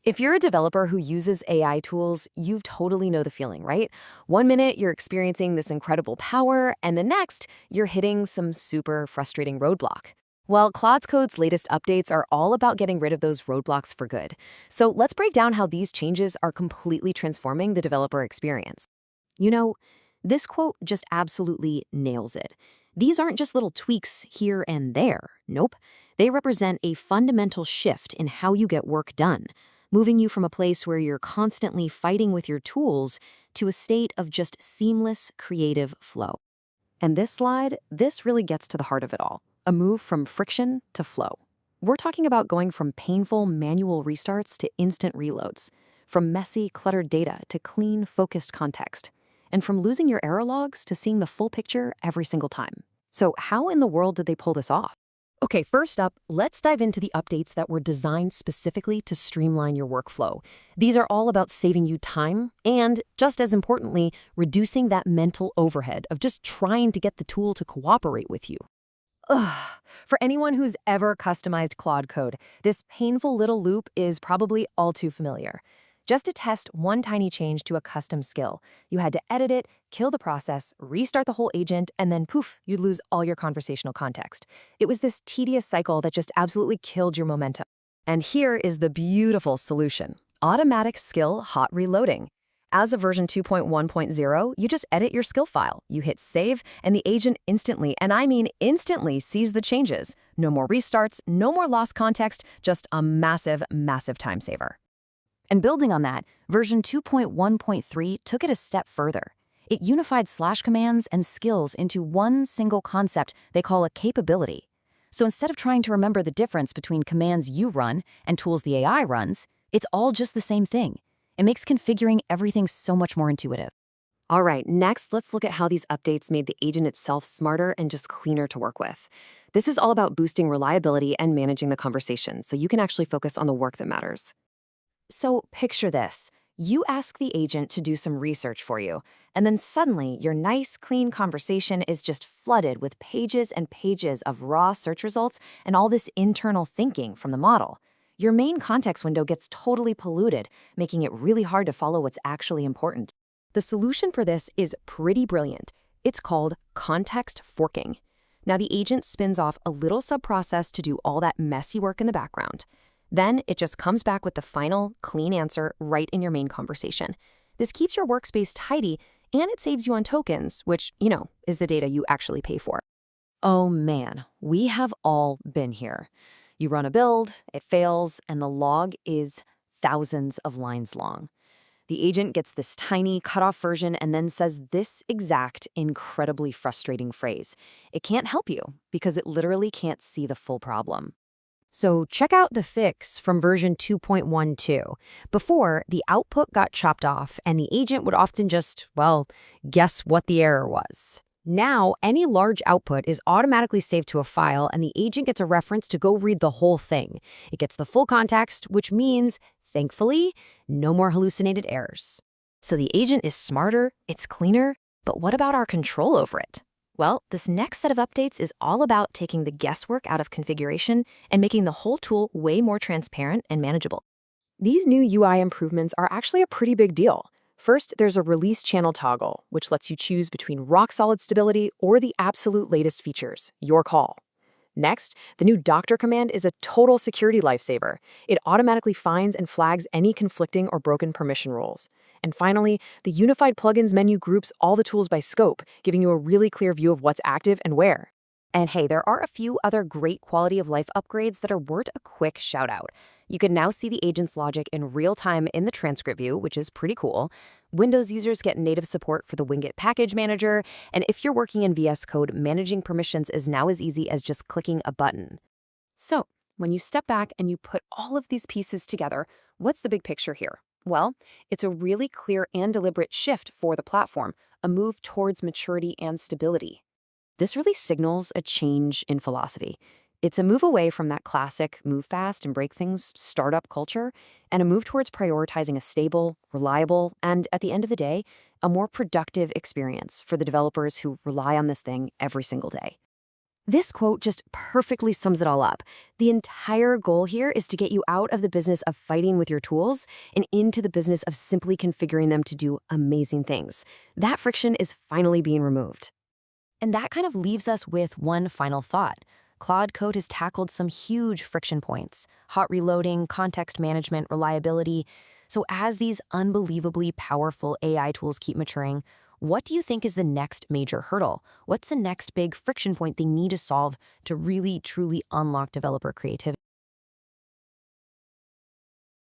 If you're a developer who uses AI tools, you totally know the feeling, right? One minute you're experiencing this incredible power, and the next you're hitting some super frustrating roadblock. Well, Claude Code's latest updates are all about getting rid of those roadblocks for good. So let's break down how these changes are completely transforming the developer experience. You know, this quote just absolutely nails it. These aren't just little tweaks here and there. Nope. They represent a fundamental shift in how you get work done, moving you from a place where you're constantly fighting with your tools to a state of just seamless creative flow. And this really gets to the heart of it all, a move from friction to flow. We're talking about going from painful manual restarts to instant reloads, from messy, cluttered data to clean, focused context, and from losing your error logs to seeing the full picture every single time. So how in the world did they pull this off? Okay, first up, let's dive into the updates that were designed specifically to streamline your workflow. These are all about saving you time and, just as importantly, reducing that mental overhead of just trying to get the tool to cooperate with you. Ugh. For anyone who's ever customized Claude Code, this painful little loop is probably all too familiar. Just to test one tiny change to a custom skill, you had to edit it, kill the process, restart the whole agent, and then poof, you'd lose all your conversational context. It was this tedious cycle that just absolutely killed your momentum. And here is the beautiful solution: automatic skill hot reloading. As of version 2.1.0, you just edit your skill file, you hit save, and the agent instantly, and I mean instantly, sees the changes. No more restarts, no more lost context, just a massive, massive time saver. And building on that, version 2.1.3 took it a step further. It unified slash commands and skills into one single concept they call a capability. So instead of trying to remember the difference between commands you run and tools the AI runs, it's all just the same thing. It makes configuring everything so much more intuitive. All right, next, let's look at how these updates made the agent itself smarter and just cleaner to work with. This is all about boosting reliability and managing the conversation, so you can actually focus on the work that matters. So picture this. You ask the agent to do some research for you, and then suddenly your nice, clean conversation is just flooded with pages and pages of raw search results and all this internal thinking from the model. Your main context window gets totally polluted, making it really hard to follow what's actually important. The solution for this is pretty brilliant. It's called context forking. Now the agent spins off a little subprocess to do all that messy work in the background. Then it just comes back with the final, clean answer right in your main conversation. This keeps your workspace tidy, and it saves you on tokens, which, is the data you actually pay for. Oh man, we have all been here. You run a build, it fails, and the log is thousands of lines long. The agent gets this tiny, cut-off version and then says this exact, incredibly frustrating phrase. It can't help you because it literally can't see the full problem. So check out the fix from version 2.12. Before, the output got chopped off, and the agent would often just, guess what the error was. Now, any large output is automatically saved to a file, and the agent gets a reference to go read the whole thing. It gets the full context, which means, thankfully, no more hallucinated errors. So the agent is smarter, it's cleaner, but what about our control over it? Well, this next set of updates is all about taking the guesswork out of configuration and making the whole tool way more transparent and manageable. These new UI improvements are actually a pretty big deal. First, there's a release channel toggle, which lets you choose between rock-solid stability or the absolute latest features. Your call. Next, the new doctor command is a total security lifesaver. It automatically finds and flags any conflicting or broken permission rules. And finally, the unified plugins menu groups all the tools by scope, giving you a really clear view of what's active and where. And hey, there are a few other great quality of life upgrades that are worth a quick shout out. You can now see the agent's logic in real time in the transcript view, which is pretty cool. Windows users get native support for the Winget package manager, and if you're working in VS Code, managing permissions is now as easy as just clicking a button. So, when you step back and you put all of these pieces together, what's the big picture here? Well, it's a really clear and deliberate shift for the platform, a move towards maturity and stability. This really signals a change in philosophy. It's a move away from that classic move fast and break things startup culture, and a move towards prioritizing a stable, reliable, and at the end of the day, a more productive experience for the developers who rely on this thing every single day. This quote just perfectly sums it all up. The entire goal here is to get you out of the business of fighting with your tools and into the business of simply configuring them to do amazing things. That friction is finally being removed. And that kind of leaves us with one final thought. Claude Code has tackled some huge friction points: hot reloading, context management, reliability. So as these unbelievably powerful AI tools keep maturing, what do you think is the next major hurdle? What's the next big friction point they need to solve to really, truly unlock developer creativity?